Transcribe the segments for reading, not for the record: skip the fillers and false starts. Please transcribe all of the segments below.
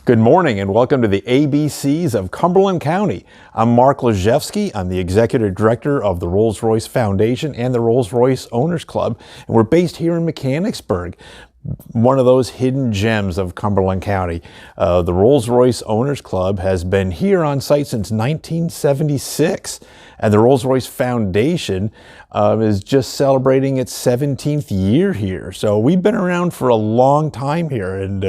Good morning and welcome to the ABCs of Cumberland County. I'm Mark Lizewskie. I'm the Executive Director of the Rolls Royce Foundation and the Rolls Royce Owners Club, and we're based here in Mechanicsburg, one of those hidden gems of Cumberland County. The Rolls Royce Owners Club has been here on site since 1976, and the Rolls Royce Foundation is just celebrating its 17th year here. So we've been around for a long time here, and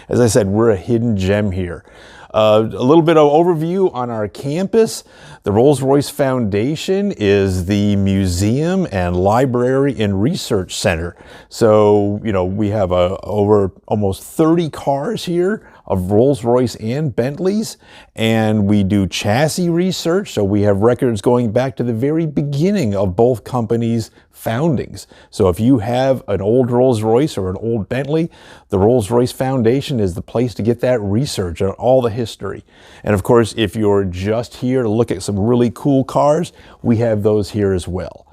as I said, we're a hidden gem here. A little bit of overview on our campus. The Rolls Royce Foundation is the museum and library and research center. So, we have over almost 30 cars here of Rolls Royce and Bentleys, and we do chassis research. So we have records going back to the very beginning of both companies' foundings. So if you have an old Rolls Royce or an old Bentley, the Rolls Royce Foundation is the place to get that research on all the history. And of course, if you're just here to look at some really cool cars, we have those here as well.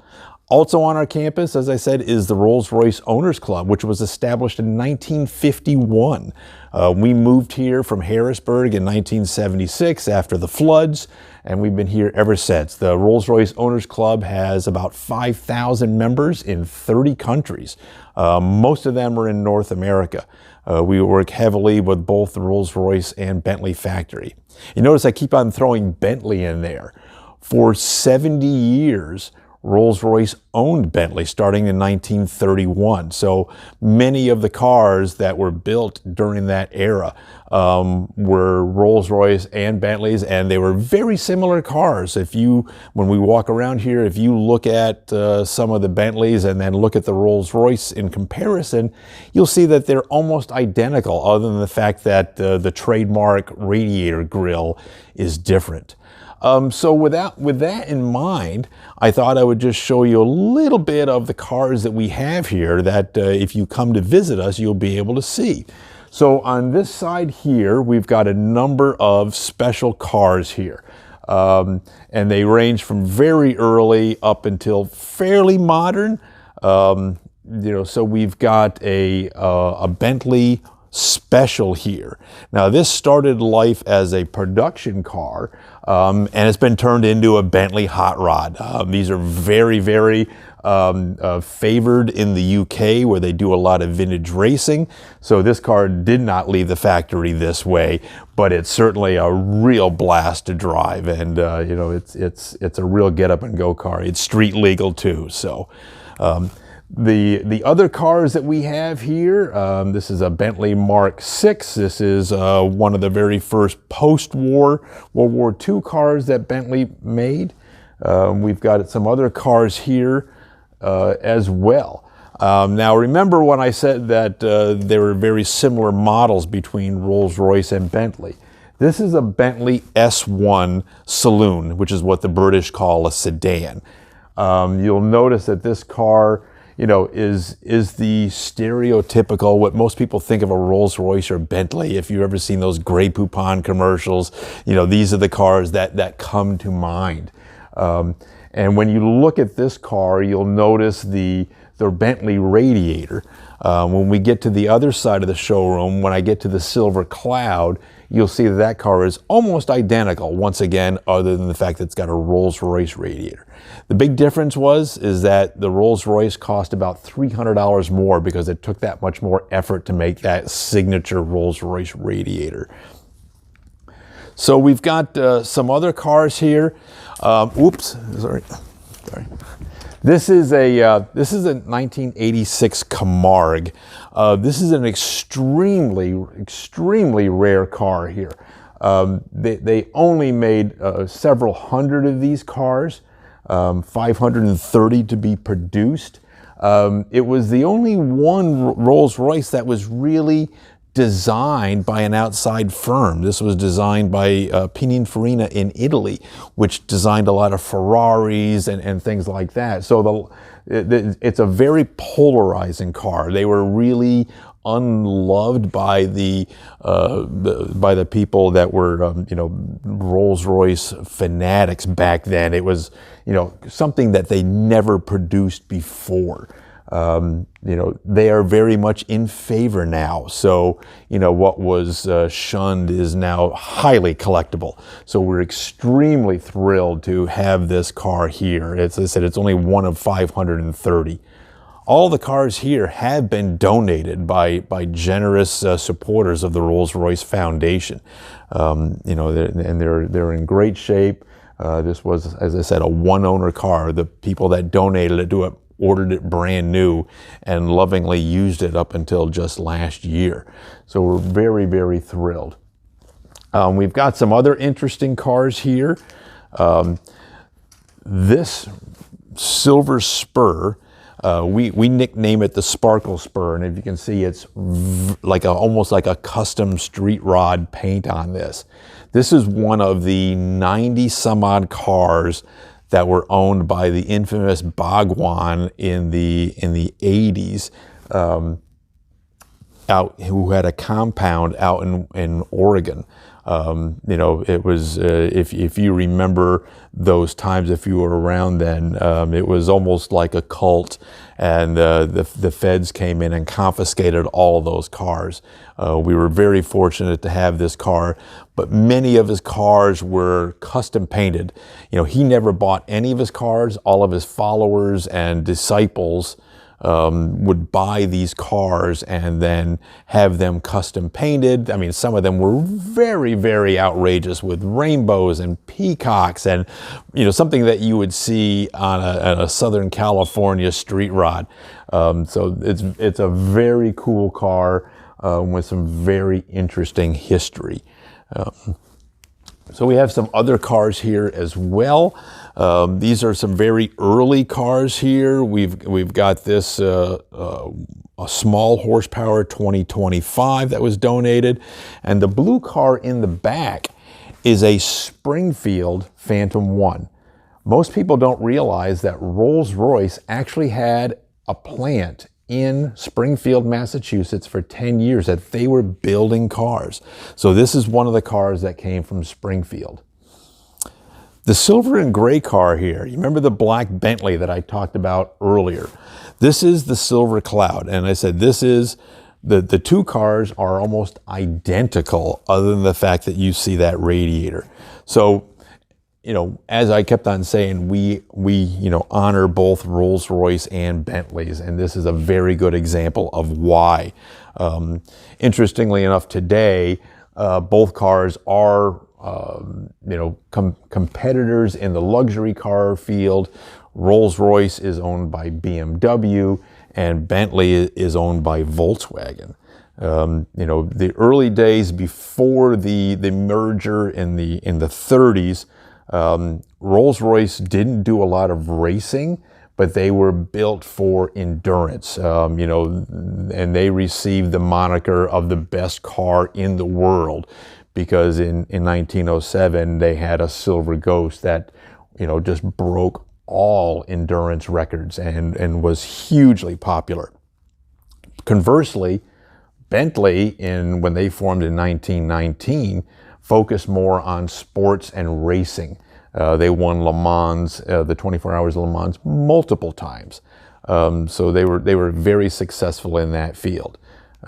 Also on our campus, as I said, is the Rolls Royce Owners Club, which was established in 1951. We moved here from Harrisburg in 1976 after the floods, and we've been here ever since. The Rolls Royce Owners Club has about 5,000 members in 30 countries. Most of them are in North America. We work heavily with both the Rolls Royce and Bentley factory. You notice I keep on throwing Bentley in there. For 70 years, Rolls-Royce owned Bentley starting in 1931. So many of the cars that were built during that era were Rolls-Royce and Bentleys, and they were very similar cars. When we walk around here, if you look at some of the Bentleys and then look at the Rolls-Royce in comparison, you'll see that they're almost identical, other than the fact that the trademark radiator grille is different. So with that in mind, I thought I would just show you a little bit of the cars that we have here that if you come to visit us, you'll be able to see. So on this side here, we've got a number of special cars here. And they range from very early up until fairly modern. So we've got a Bentley Special here. Now this started life as a production car, and it's been turned into a Bentley hot rod. These are very, very favored in the UK, where they do a lot of vintage racing. So this car did not leave the factory this way, but it's certainly a real blast to drive, and it's a real get up and go car. It's street legal too. So. The other cars that we have here, this is a Bentley Mark VI. This is one of the very first post-war World War II cars that Bentley made. We've got some other cars here as well. Now remember when I said that there were very similar models between Rolls-Royce and Bentley. This is a Bentley S1 Saloon, which is what the British call a sedan. You'll notice that this car is the stereotypical, what most people think of a Rolls Royce or Bentley. If you've ever seen those Grey Poupon commercials, these are the cars that come to mind. And when you look at this car, you'll notice the Bentley radiator. When we get to the other side of the showroom, when I get to the Silver Cloud, you'll see that car is almost identical, once again, other than the fact that it's got a Rolls-Royce radiator. The big difference is that the Rolls-Royce cost about $300 more because it took that much more effort to make that signature Rolls-Royce radiator. So we've got some other cars here. Sorry. This is a 1986 Camargue. This is an extremely rare car here. They only made several hundred of these cars, 530 to be produced. It was the only one Rolls-Royce that was really designed by an outside firm. This was designed by Pininfarina in Italy, which designed a lot of Ferraris and things like that. So it's a very polarizing car. They were really unloved by the people that were Rolls-Royce fanatics back then. It was something that they never produced before. You know, they are very much in favor now. So, you know, what was shunned is now highly collectible. So we're extremely thrilled to have this car here. As I said, it's only one of 530. All the cars here have been donated by generous supporters of the Rolls Royce Foundation. You know, they're in great shape. This was, as I said, a one-owner car. The people that donated it to it ordered it brand new and lovingly used it up until just last year. So we're very, very thrilled. We've got some other interesting cars here. This silver Spur, we nickname it the Sparkle Spur, and if you can see, it's like almost like a custom street rod paint on this. This is one of the 90 some odd cars that were owned by the infamous Bhagwan in the 80s, who had a compound out in Oregon. You know, it was, if you remember those times, if you were around then, it was almost like a cult, and the feds came in and confiscated all of those cars. We were very fortunate to have this car, but many of his cars were custom painted. You know, he never bought any of his cars. All of his followers and disciples would buy these cars and then have them custom painted. I mean, some of them were very, very outrageous with rainbows and peacocks and, you know, something that you would see on a Southern California street rod. So it's a very cool car with some very interesting history. So we have some other cars here as well. These are some very early cars here. We've got this a small horsepower 2025 that was donated, and the blue car in the back is a Springfield Phantom 1. Most people don't realize that Rolls-Royce actually had a plant in Springfield, Massachusetts for 10 years that they were building cars. So this is one of the cars that came from Springfield. The silver and gray car here, you remember the black Bentley that I talked about earlier? This is the Silver Cloud, and I said this is, the two cars are almost identical other than the fact that you see that radiator. So, you know, as I kept on saying, we you know, honor both Rolls Royce and Bentleys, and this is a very good example of why. Interestingly enough, today, both cars are you know, competitors in the luxury car field. Rolls Royce is owned by BMW, and Bentley is owned by Volkswagen. You know, the early days before the merger in the 30s, Rolls Royce didn't do a lot of racing, but they were built for endurance. You know, and they received the moniker of the best car in the world, because in 1907 they had a Silver Ghost that, you know, just broke all endurance records and was hugely popular. Conversely, Bentley, when they formed in 1919, focused more on sports and racing. They won Le Mans, the 24 Hours of Le Mans, multiple times. So they were very successful in that field.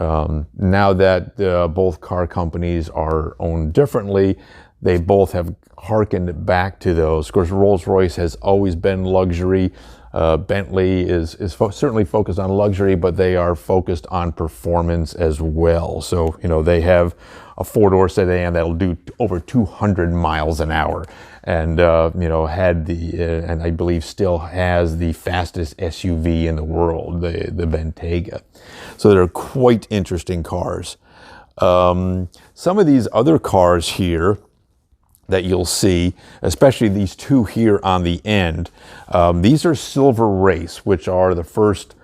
Now that both car companies are owned differently, they both have hearkened back to those. Of course, Rolls-Royce has always been luxury. Bentley is certainly focused on luxury, but they are focused on performance as well. So, you know, they have a four-door sedan that'll do over 200 miles an hour, and you know, had and I believe still has the fastest SUV in the world, the Bentayga. So they're quite interesting cars. Some of these other cars here that you'll see, especially these two here on the end, these are Silver Race, which are the first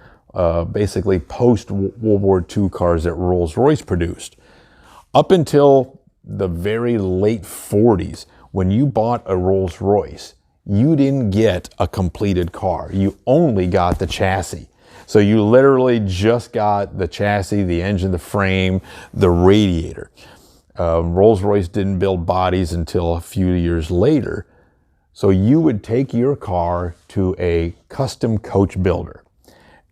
basically post-World War II cars that Rolls-Royce produced. Up until the very late 40s, when you bought a Rolls-Royce, you didn't get a completed car. You only got the chassis. So you literally just got the chassis, the engine, the frame, the radiator. Rolls-Royce didn't build bodies until a few years later. So you would take your car to a custom coach builder,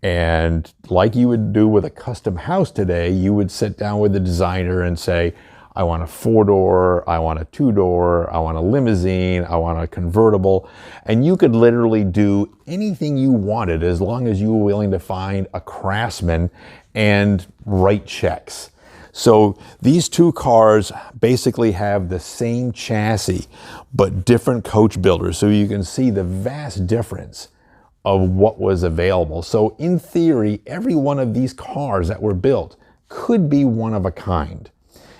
And like you would do with a custom house today, you would sit down with the designer and say, I want a 4-door, I want a 2-door, I want a limousine, I want a convertible. And you could literally do anything you wanted as long as you were willing to find a craftsman and write checks. So these two cars basically have the same chassis, but different coach builders. So you can see the vast difference of what was available. So in theory, every one of these cars that were built could be one of a kind.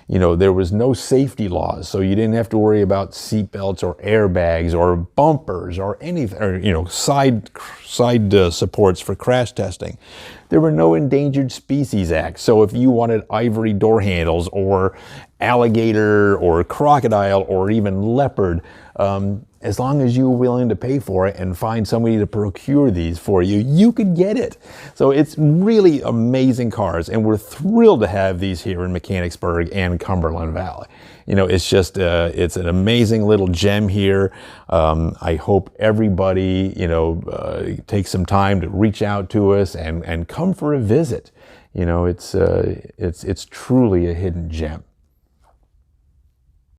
You know, there was no safety laws, so you didn't have to worry about seat belts or airbags or bumpers or anything, or, you know, side supports for crash testing. There were no Endangered Species Acts, so if you wanted ivory door handles or alligator or crocodile or even leopard, as long as you were willing to pay for it and find somebody to procure these for you, you could get it. So it's really amazing cars, and we're thrilled to have these here in Mechanicsburg and Cumberland Valley. You know, it's just, it's an amazing little gem here. I hope everybody, you know, takes some time to reach out to us and come for a visit. You know, it's truly a hidden gem.